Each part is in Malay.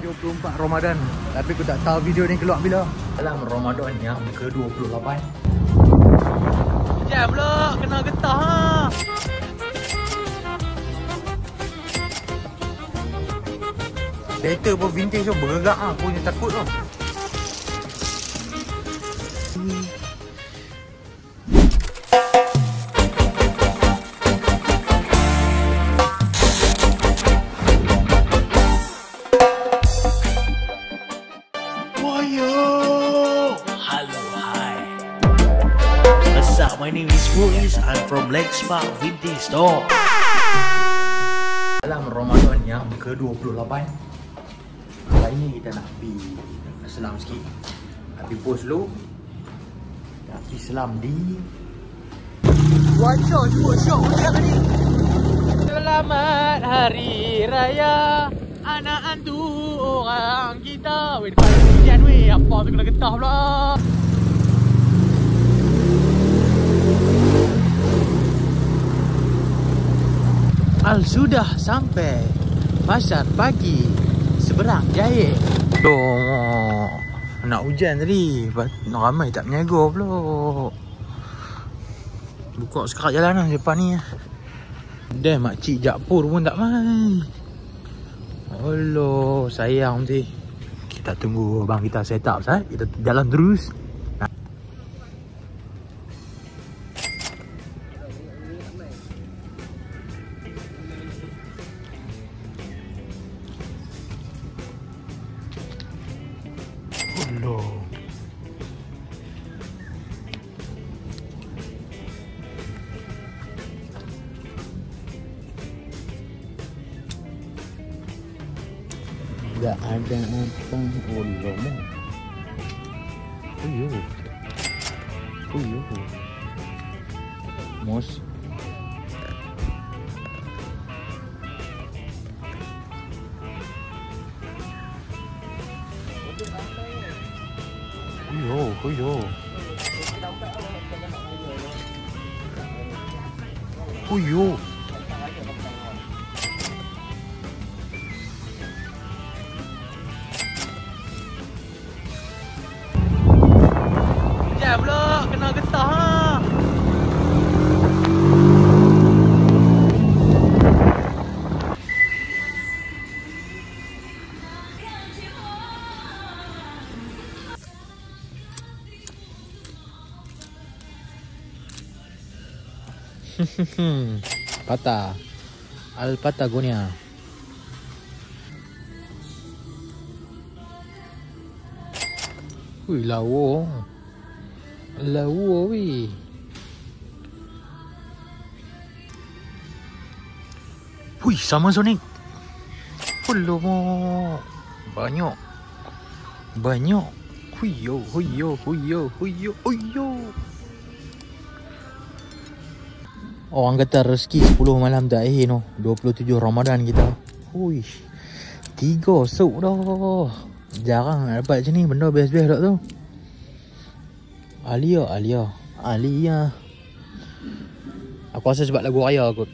24 Ramadan. Tapi aku tak tahu video ni keluar bila. Dalam Ramadan yang ke-28. Sekejap pula, kena getah ha. Later pun vintage tu bergerak ha. Aku ni takut tu. My name is Muiz. I'm from Lexpark Vintage Store. Dalam Ramadan yang ke-28. Kali ni kita nak pergi selam sikit. Nak pergi post dulu. Nak pergi selam di One shot, dua shot macam ni. Selamat Hari Raya anak antu orang kita. Weh, depan hujan weh. Apa tu kena getah pula. Sudah sampai pasar pagi Seberang Jaya. Nak hujan tadi. Ramai tak berniaga pula. Buka sekarang jalan lah depan ni. Dah makcik Jakpur pun tak mai. Alah, sayang nanti. Kita tunggu abang kita set up sah. Kita jalan terus. Tak ada apa. Oh lama. Oh yo. Mos. Oh yo. Pula kena getah ha. Patah Al Patagonia. Ui, lawa weh. Hui, sama Sonic. Alamak. Banyak. Huyo. Orang kata rezeki 10 malam tak akhir no. 27 Ramadan kita. Hui. 3 sup dah. Jarang nak dapat macam ni. Benda best-best tak tu. Alia. Aku rasa sebab lagu raya kot.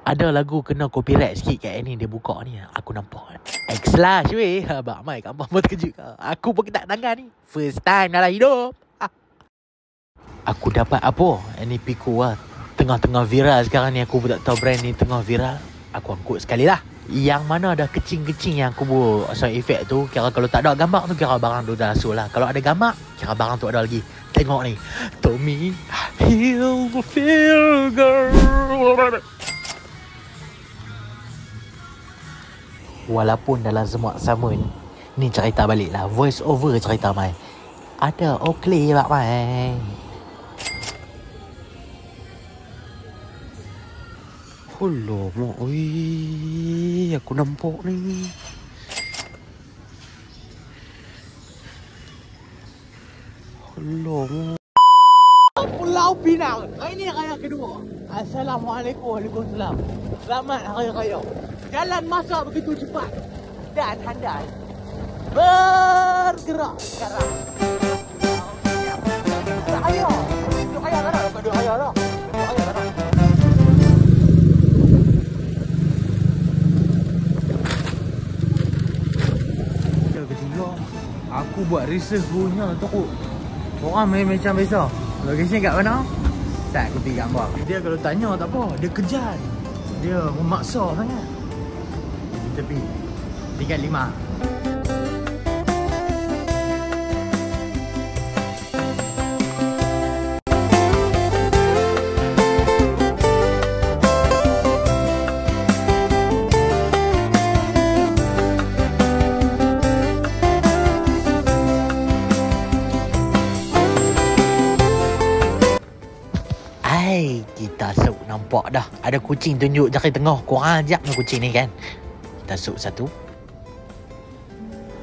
Ada lagu kena copyright sikit kat ni dia buka ni. Aku nampak. X-Slash weh. Abang Mai kat abang pun terkejut ke. Aku pun kena tangan ni. First time dalam hidup. Aku dapat apa? Ini Pico lah. Tengah-tengah viral sekarang ni. Aku pun tak tahu brand ni tengah viral. Aku angkut sekali lah. Yang mana ada kecing-kecing yang aku buat sound effect tu. Kira kalau tak ada gambar tu kira barang tu dah rasul lah. Kalau ada gambar kira barang tu ada lagi. Tengok ni. Tommy Hilfiger. Walaupun dalam semua sama ni cerita balik lah. Voice over cerita Mai. Ada Oakley Pak Mai. Alamak. Oi, aku nampak ni. Allah. Pulau Pinang. Ini raya kedua. Assalamualaikum. Waalaikumsalam. Selamat hari raya. Jalan masa begitu cepat dan handai bergerak sekarang. Raya. Duk raya dah. Duk raya dah. Duk raya dah. Ketiga, aku buat research punya takut orang main macam biasa. Location kat mana? Tak, aku pergi gambar. Dia kalau tanya tak apa, dia kejar. Dia memaksa sangat. Tepi tingkat 5. Kita sok nampak dah ada kucing tunjuk jari tengah. Kurang ajak ni kucing ni kan. Kita sok satu.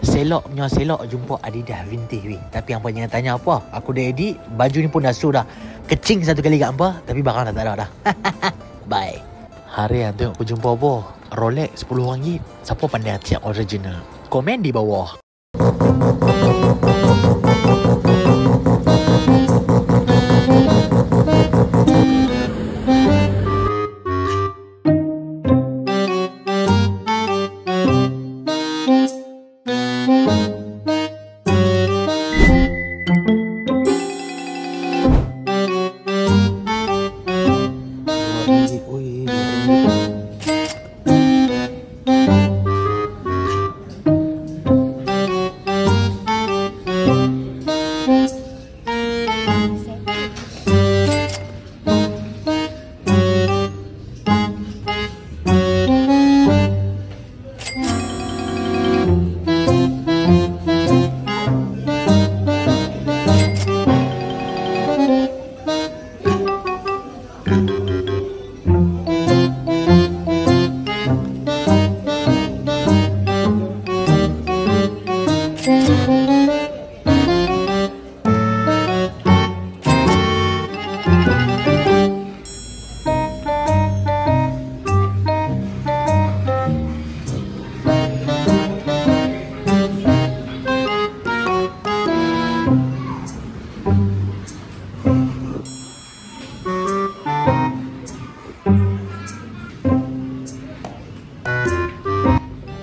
Selok punya selok jumpa Adidas vintage weh. Tapi hampa jangan tanya apa. Aku dah edit, baju ni pun dah show dah. Kecing satu kali kat hampa, tapi barang dah tak ada dah. Bye. Harian tengok aku jumpa apa? Rolex RM10. Siapa pandai check original? Komen di bawah.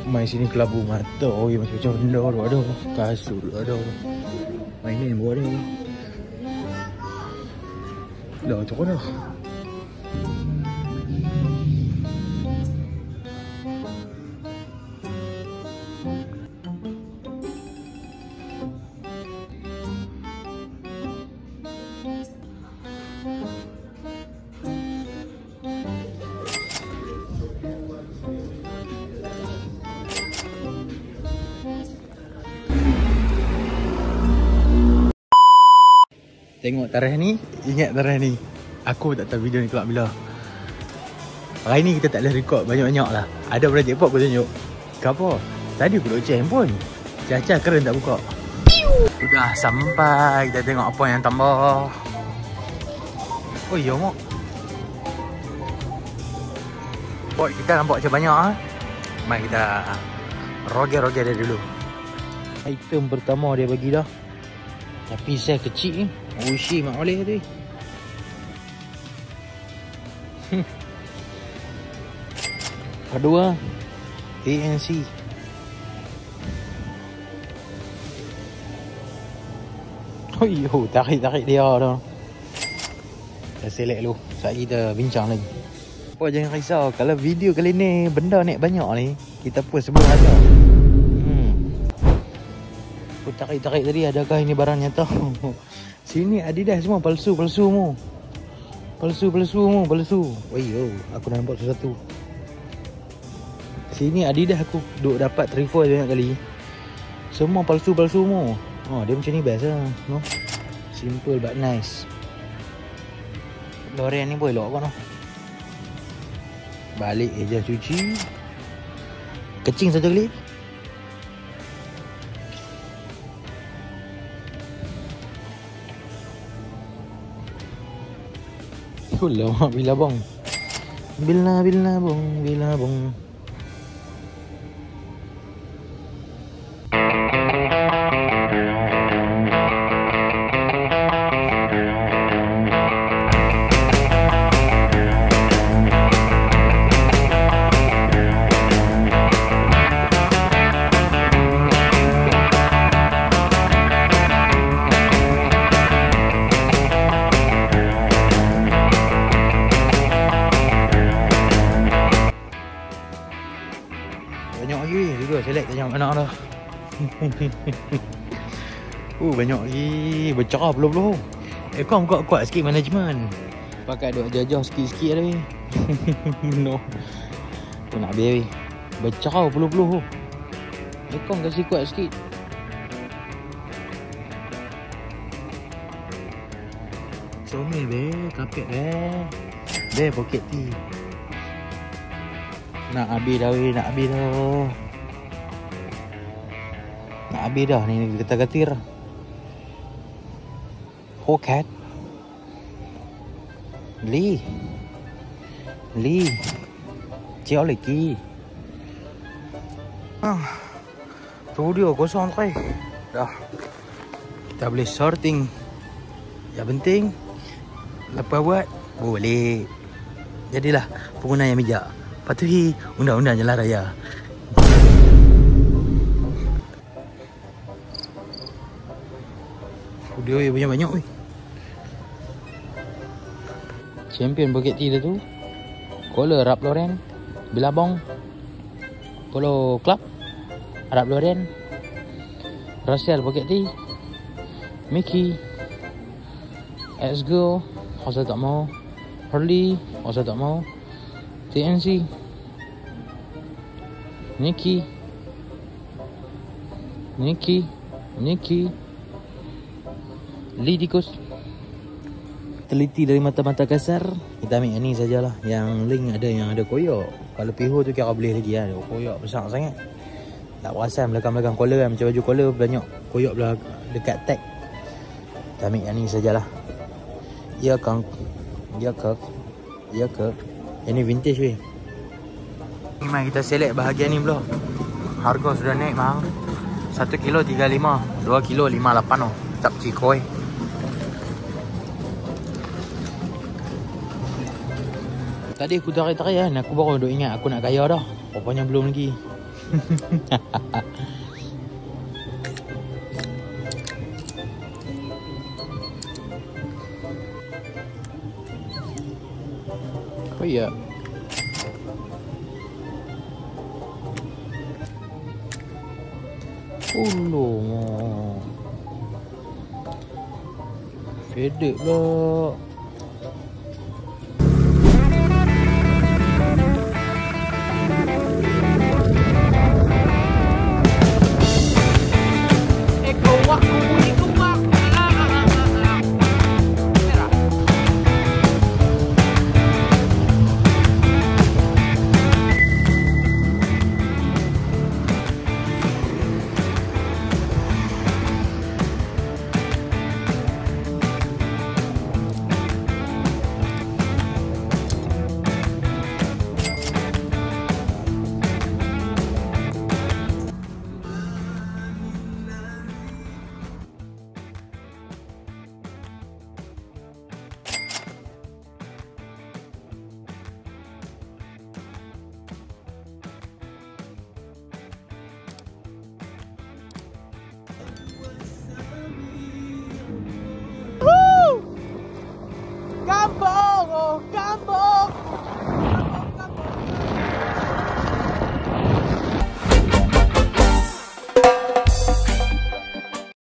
Main sini kelabu mata. Oh ya, macam-macam benda tu ada. Kasut ada. Mainan pun ada. Dah tu kan dah. Tengok tarikh ni, ingat tarikh ni. Aku tak tahu video ni keluar bila. Hari ni kita tak boleh record banyak-banyak lah. Ada projek apa aku tunjuk. Kenapa? Tadi aku duk check handphone. Caca keren tak buka. Sudah sampai, kita tengok apa yang tambah. Oh iya mak. Bot kita nampak macam banyak ah. Mari kita roger-roger dia dulu. Item pertama dia bagi dah. Tapi saya kecil ni. Ushi mak oleh tu. Kedua ANC. Oh yo, tarik-tarik dia dah. Kita select dulu. Sekejap kita bincang lagi. Oh jangan risau. Kalau video kali ni benda naik banyak ni, kita post sebelum ada. Aku tarik-tarik tadi, adakah ini barang nyata? Sini Adidas semua palsu-palsu mu. Palsu-palsu mu, palsu. Oh yo, aku dah nampak sesuatu. Sini Adidas aku duk dapat refill banyak kali. Semua palsu-palsu mu. Oh, dia macam ni best lah, no? Simple but nice. L'Oreal ni boleh elok kau no. Balik je cuci. Kecing satu kali. Ulamak Billabong. Billabong. Banyak lagi juga select tengok anak dah. Banyak lagi. Bercerah belah-belah. Kau kuat-kuat sikit management. Pakai duk jajah sikit-sikit dah. No. Aku nak habis. Bercerah belah-belah. Kau kasi kuat sikit. Comel be, kapet be. Be poket tea. Nak habis dah weh, nak habis dah ni getar-getir. Poket. Li. Chéo lagi. Tu dia kosong tu. Dah. Kita boleh sorting. Yang penting lepas buat boleh. Jadilah pengguna yang bijak. Patuhi undang-undang jalan raya. Dia banyak-banyak weh. Champion Bukit Tea tu. Kuala Ralph Lauren, Billabong, Polo Club, Ralph Lauren, Russell Bukit Tea, Mickey, X-Go, Hosa tak mau, Hurley, Hosa tak mau, TNC, Nikki, Lidikus. Teliti dari mata-mata kasar. Kita ambil yang ni sajalah. Yang link ada yang ada koyak. Kalau pihu tu kira boleh lagi lah. Koyak besar sangat. Tak perasan belakang-belakang collar kan. Macam baju collar banyak koyak belah dekat tag. Kita ambil yang ni sajalah. Ya kang. Yang ni vintage weh. Ni mari kita select bahagian ni pula. Harga sudah naik mahal. 1 kilo 35, 2 kilo 58 oh. Tak cikoi. Tadi aku tarik-tarik kan. Aku baru duk ingat aku nak kaya dah. Rupanya belum lagi. Kaya. Fedek pula.